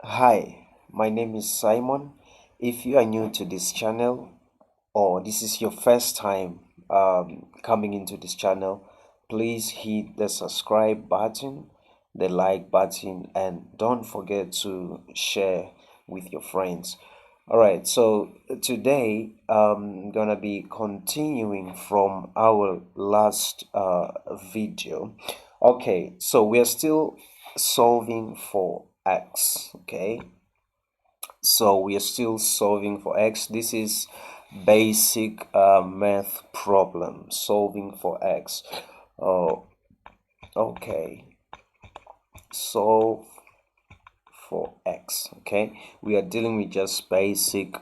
Hi, my name is Simon. If you are new to this channel or this is your first time coming into this channel, please hit the subscribe button, the like button, and don't forget to share with your friends. All right, so today I'm gonna be continuing from our last video. Okay, so we are still solving for x. Okay, so we are still solving for x. This is basic math problem, solving for x. Oh, okay, solve for x. Okay, we are dealing with just basic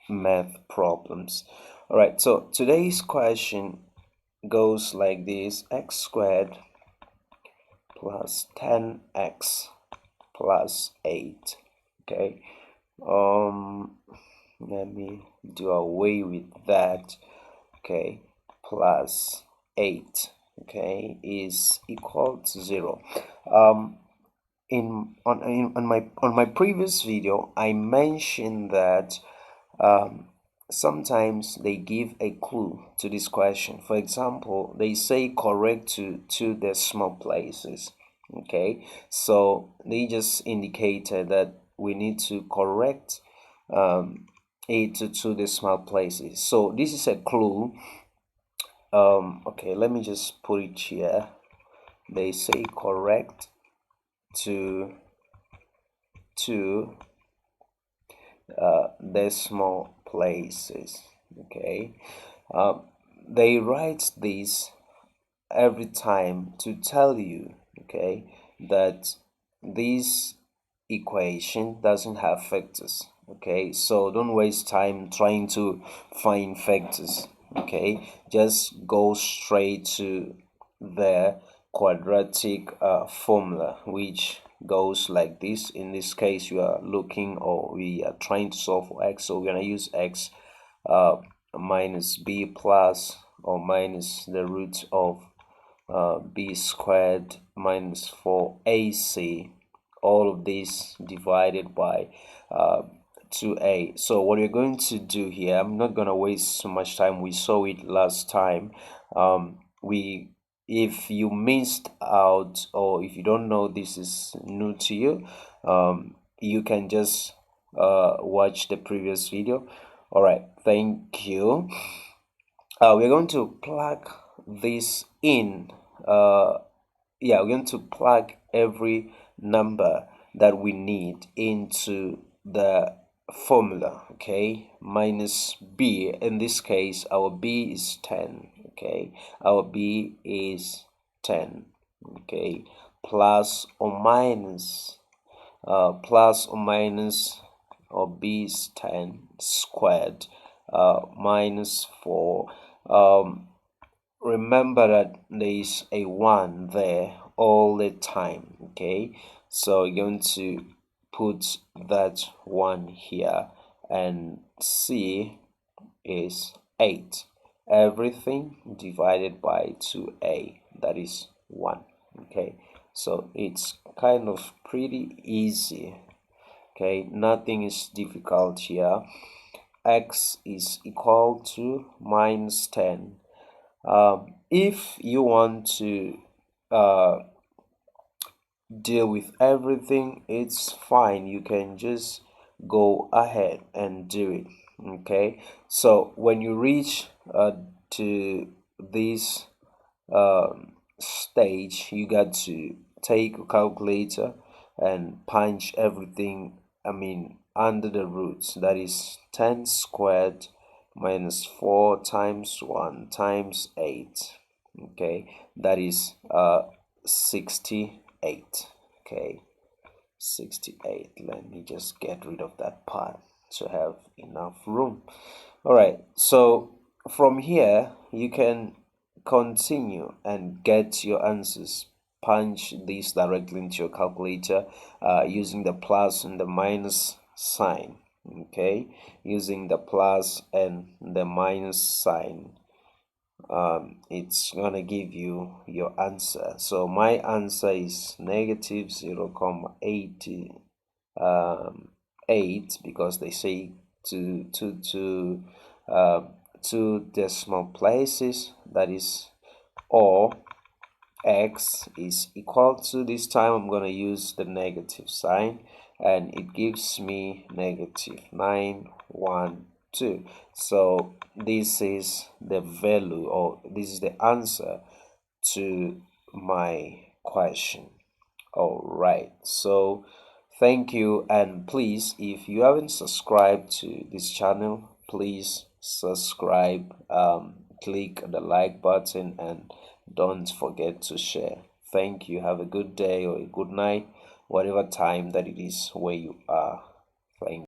math problems. All right, so today's question goes like this: x squared plus 10x plus 8. Okay, um let me do away with that. Okay, plus 8, okay, is equal to 0. um on my previous video I mentioned that um sometimes they give a clue to this question. For example, they say correct to two decimal places. Okay, so they just indicated that we need to correct um, 8 to 2 decimal places. So this is a clue. Okay, let me just put it here. They say correct to 2 decimal places. Okay, um, they write this every time to tell you, okay, that this equation doesn't have factors. Okay, so don't waste time trying to find factors. Okay, just go straight to the quadratic formula, which goes like this. In this case, you are looking, or we are trying to solve for x, so we're going to use x uh, minus b plus or minus the root of b squared minus 4ac, all of this divided by 2a. So what we're going to do here, I'm not going to waste so much time. We saw it last time. We If you missed out, or if you don't know, this is new to you, you can just watch the previous video. All right, thank you. We're going to plug this in. Yeah, we're going to plug every number that we need into the formula. Okay, minus b. In this case, our b is 10. Okay, our b is 10. Okay, plus or minus, plus or minus, or b is 10 squared, minus 4. Remember that there is a 1 there all the time. Okay, so you're going to put that 1 here, and c is 8. Everything divided by 2a, that is 1. Okay, so it's kind of pretty easy. Okay, nothing is difficult here. X is equal to minus 10. If you want to deal with everything, it's fine. You can just go ahead and do it. Okay, so when you reach to this stage, you got to take a calculator and punch everything, under the roots. That is 10 squared minus 4 times 1 times 8. Okay, that is 68. Okay, 68. Let me just get rid of that part to have enough room. All right, so from here you can continue and get your answers. Punch these directly into your calculator using the plus and the minus sign. Okay, using the plus and the minus sign, it's gonna give you your answer. So my answer is negative 0 0,80 um, 8 because they say uh, two decimal places, that is, or x is equal to, this time I'm going to use the negative sign, and it gives me negative 912. So this is the value, or this is the answer to my question. All right, so thank you, and please, if you haven't subscribed to this channel, please subscribe, click the like button, and don't forget to share. Thank you. Have a good day or a good night, whatever time that it is where you are. Thank